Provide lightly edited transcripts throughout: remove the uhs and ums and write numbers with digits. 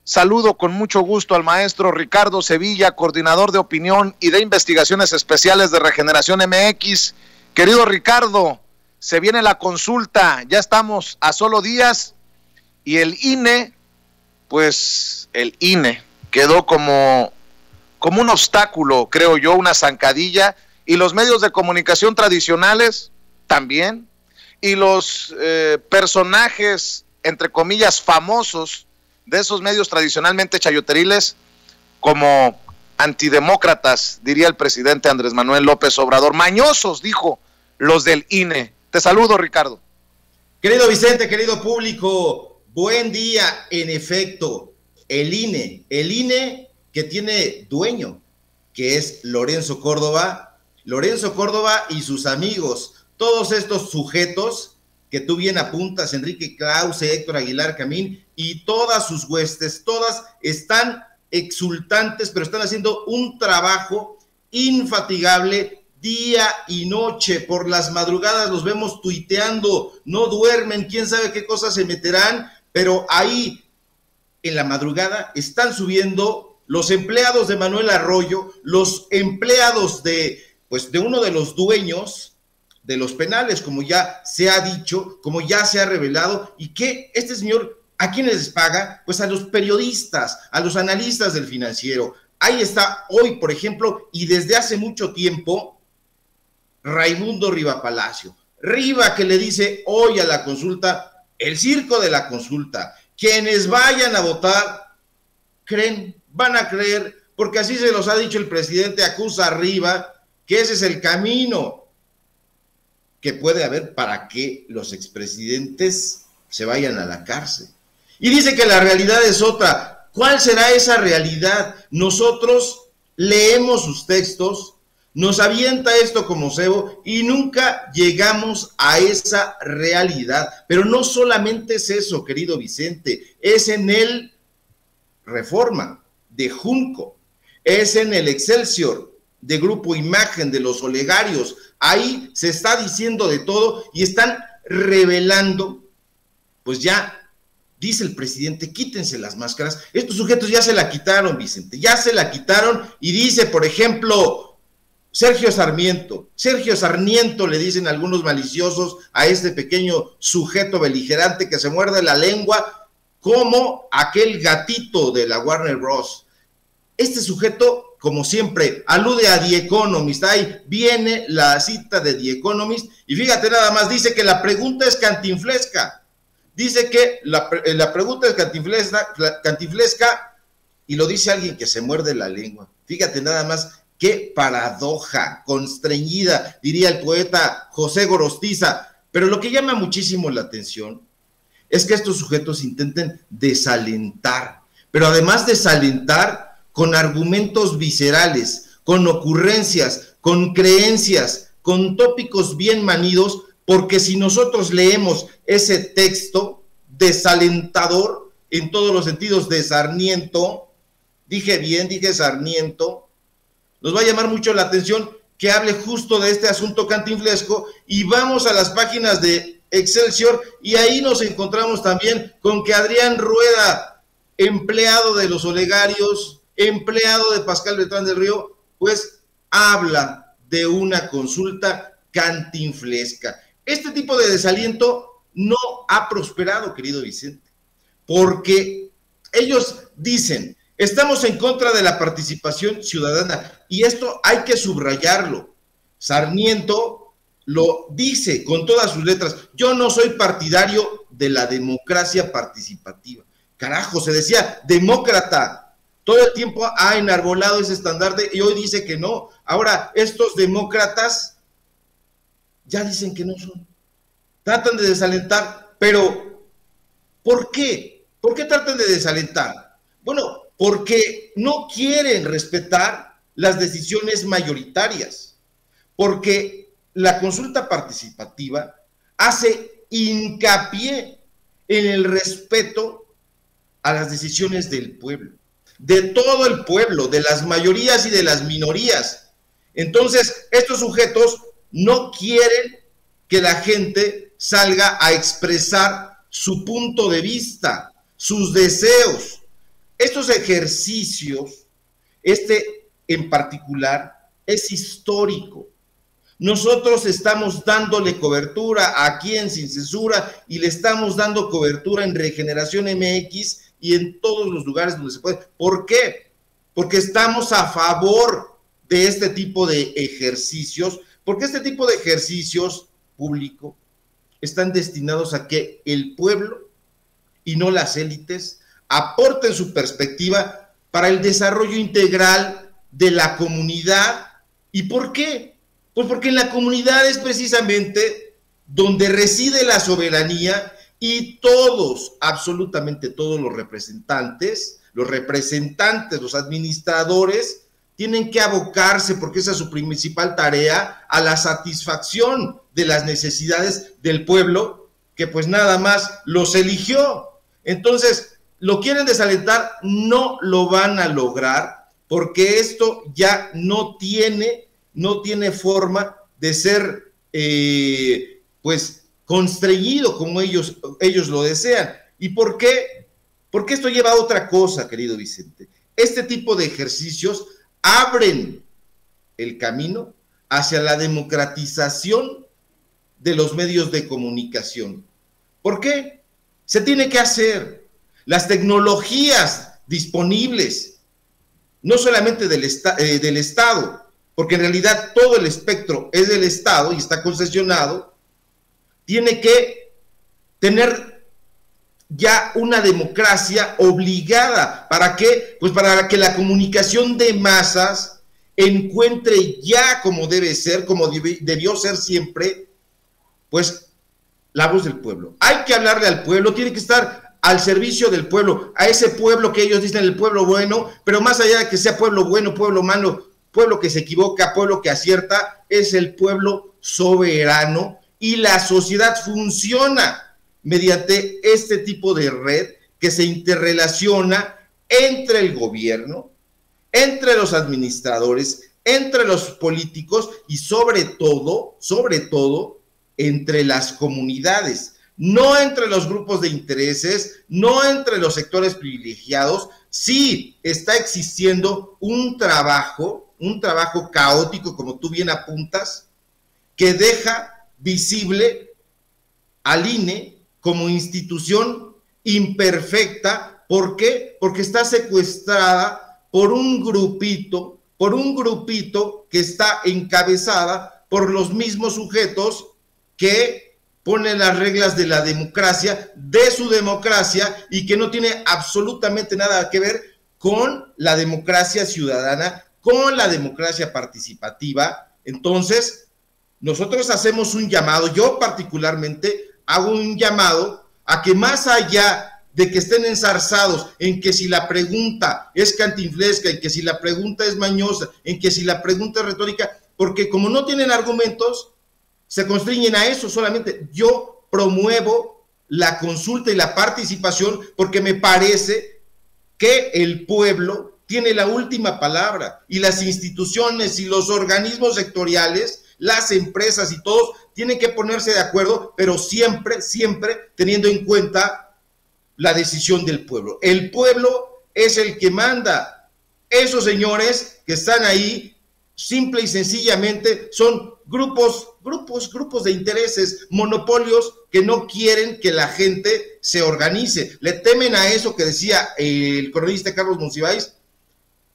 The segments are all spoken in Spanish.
Saludo con mucho gusto al maestro Ricardo Sevilla, coordinador de opinión y de investigaciones especiales de Regeneración MX. Querido Ricardo, se viene la consulta, ya estamos a solo días y el INE quedó como un obstáculo, creo yo, una zancadilla, y los medios de comunicación tradicionales también, y los personajes, entre comillas, famosos de esos medios tradicionalmente chayoteriles, como antidemócratas, diría el presidente Andrés Manuel López Obrador. Mañosos, dijo, los del INE. Te saludo, Ricardo. Querido Vicente, querido público, buen día. En efecto, el INE que tiene dueño, que es Lorenzo Córdoba y sus amigos, todos estos sujetos que tú bien apuntas, Enrique Krause, Héctor Aguilar Camín y todas sus huestes, todas están exultantes, pero están haciendo un trabajo infatigable día y noche. Por las madrugadas los vemos tuiteando, no duermen, quién sabe qué cosas se meterán, pero ahí en la madrugada están subiendo los empleados de Manuel Arroyo, los empleados de uno de los dueños de los penales, como ya se ha dicho, como ya se ha revelado, y que este señor, ¿a quiénes les paga? Pues a los periodistas, a los analistas del Financiero. Ahí está hoy, por ejemplo, y desde hace mucho tiempo, Raimundo Riva Palacio. Riva, que le dice hoy a la consulta, el circo de la consulta, quienes vayan a votar, van a creer, porque así se los ha dicho el presidente, acusa a Riva, que ese es el camino que puede haber para que los expresidentes se vayan a la cárcel. Y dice que la realidad es otra. ¿Cuál será esa realidad? Nosotros leemos sus textos, nos avienta esto como cebo y nunca llegamos a esa realidad. Pero no solamente es eso, querido Vicente, es en el Reforma de Junco, es en el Excelsior de Grupo Imagen, de los olegarios. Ahí se está diciendo de todo y están revelando, pues ya dice el presidente, quítense las máscaras. Estos sujetos ya se la quitaron, Vicente, ya se la quitaron, y dice, por ejemplo, Sergio Sarmiento, le dicen algunos maliciosos a este pequeño sujeto beligerante que se muerde la lengua como aquel gatito de la Warner Bros. Este sujeto, como siempre, alude a The Economist. Ahí viene la cita de The Economist, y fíjate nada más, dice que la pregunta es cantinflesca. Dice que la pregunta es cantinflesca, y lo dice alguien que se muerde la lengua. Fíjate nada más, qué paradoja, constreñida, diría el poeta José Gorostiza. Pero lo que llama muchísimo la atención es que estos sujetos intenten desalentar, pero además desalentar con argumentos viscerales, con ocurrencias, con creencias, con tópicos bien manidos, porque si nosotros leemos ese texto desalentador en todos los sentidos de Sarmiento, dije Sarmiento, nos va a llamar mucho la atención que hable justo de este asunto cantinflesco, y vamos a las páginas de Excelsior, y ahí nos encontramos también con que Adrián Rueda, empleado de los olegarios, empleado de Pascal Beltrán del Río, pues habla de una consulta cantinflesca. Este tipo de desaliento no ha prosperado, querido Vicente, porque ellos dicen, estamos en contra de la participación ciudadana, y esto hay que subrayarlo. Sarmiento lo dice con todas sus letras, yo no soy partidario de la democracia participativa. Carajo, se decía demócrata. Todo el tiempo ha enarbolado ese estandarte y hoy dice que no. Ahora, estos demócratas ya dicen que no son. Tratan de desalentar, pero ¿por qué? ¿Por qué tratan de desalentar? Bueno, porque no quieren respetar las decisiones mayoritarias, porque la consulta participativa hace hincapié en el respeto a las decisiones del pueblo, de todo el pueblo, de las mayorías y de las minorías. Entonces, estos sujetos no quieren que la gente salga a expresar su punto de vista, sus deseos. Estos ejercicios, este en particular, es histórico. Nosotros estamos dándole cobertura aquí en Sin Censura y le estamos dando cobertura en Regeneración MX y en todos los lugares donde se puede. ¿Por qué? Porque estamos a favor de este tipo de ejercicios, porque este tipo de ejercicios públicos están destinados a que el pueblo y no las élites aporten su perspectiva para el desarrollo integral de la comunidad. ¿Y por qué? Pues porque en la comunidad es precisamente donde reside la soberanía y todos, absolutamente todos los representantes, los administradores, tienen que abocarse, porque esa es su principal tarea, a la satisfacción de las necesidades del pueblo, que pues nada más los eligió. Entonces, lo quieren desalentar, no lo van a lograr, porque esto ya no tiene forma de ser, pues, constreñido como ellos lo desean. ¿Y por qué? Porque esto lleva a otra cosa, querido Vicente. Este tipo de ejercicios abren el camino hacia la democratización de los medios de comunicación. ¿Por qué? Se tiene que hacer. Las tecnologías disponibles, no solamente del Estado, porque en realidad todo el espectro es del Estado y está concesionado, tiene que tener ya una democracia obligada. ¿Para qué? Pues para que la comunicación de masas encuentre ya como debe ser, como debió ser siempre, pues la voz del pueblo. Hay que hablarle al pueblo, tiene que estar al servicio del pueblo, a ese pueblo que ellos dicen el pueblo bueno, pero más allá de que sea pueblo bueno, pueblo malo, pueblo que se equivoca, pueblo que acierta, es el pueblo soberano, y la sociedad funciona mediante este tipo de red que se interrelaciona entre el gobierno, entre los administradores, entre los políticos y sobre todo, entre las comunidades. No entre los grupos de intereses, no entre los sectores privilegiados. Sí está existiendo un trabajo caótico, como tú bien apuntas, que deja visible al INE como institución imperfecta. ¿Por qué? Porque está secuestrada por un grupito que está encabezada por los mismos sujetos que ponen las reglas de la democracia, de su democracia, y que no tiene absolutamente nada que ver con la democracia ciudadana, con la democracia participativa. Entonces, nosotros hacemos un llamado, yo particularmente hago un llamado a que más allá de que estén enzarzados en que si la pregunta es cantinflesca, en que si la pregunta es mañosa, en que si la pregunta es retórica, porque como no tienen argumentos, se constriñen a eso solamente. Yo promuevo la consulta y la participación porque me parece que el pueblo tiene la última palabra, y las instituciones y los organismos sectoriales, las empresas y todos tienen que ponerse de acuerdo, pero siempre teniendo en cuenta la decisión del pueblo. El pueblo es el que manda. Esos señores que están ahí, simple y sencillamente, son grupos de intereses, monopolios que no quieren que la gente se organice. Le temen a eso que decía el cronista Carlos Monsiváis,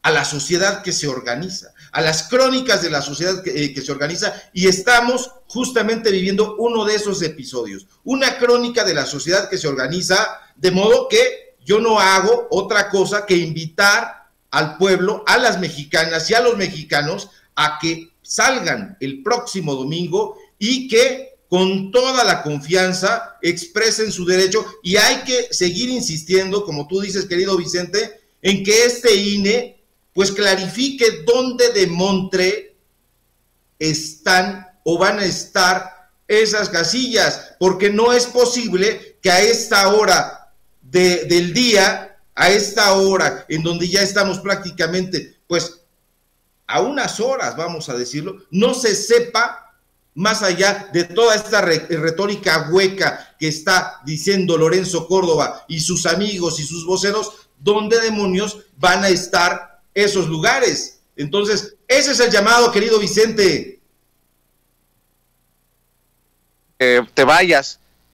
a la sociedad que se organiza, a las crónicas de la sociedad que se organiza, y estamos justamente viviendo uno de esos episodios, una crónica de la sociedad que se organiza, de modo que yo no hago otra cosa que invitar al pueblo, a las mexicanas y a los mexicanos a que salgan el próximo domingo y que con toda la confianza expresen su derecho. Y hay que seguir insistiendo, como tú dices, querido Vicente, en que este INE pues clarifique dónde demontre están o van a estar esas casillas, porque no es posible que a esta hora del día, a esta hora en donde ya estamos prácticamente pues a unas horas, vamos a decirlo, no se sepa, más allá de toda esta retórica hueca que está diciendo Lorenzo Córdoba y sus amigos y sus voceros, dónde demonios van a estar esos lugares. Entonces, ese es el llamado, querido Vicente. Te vayas.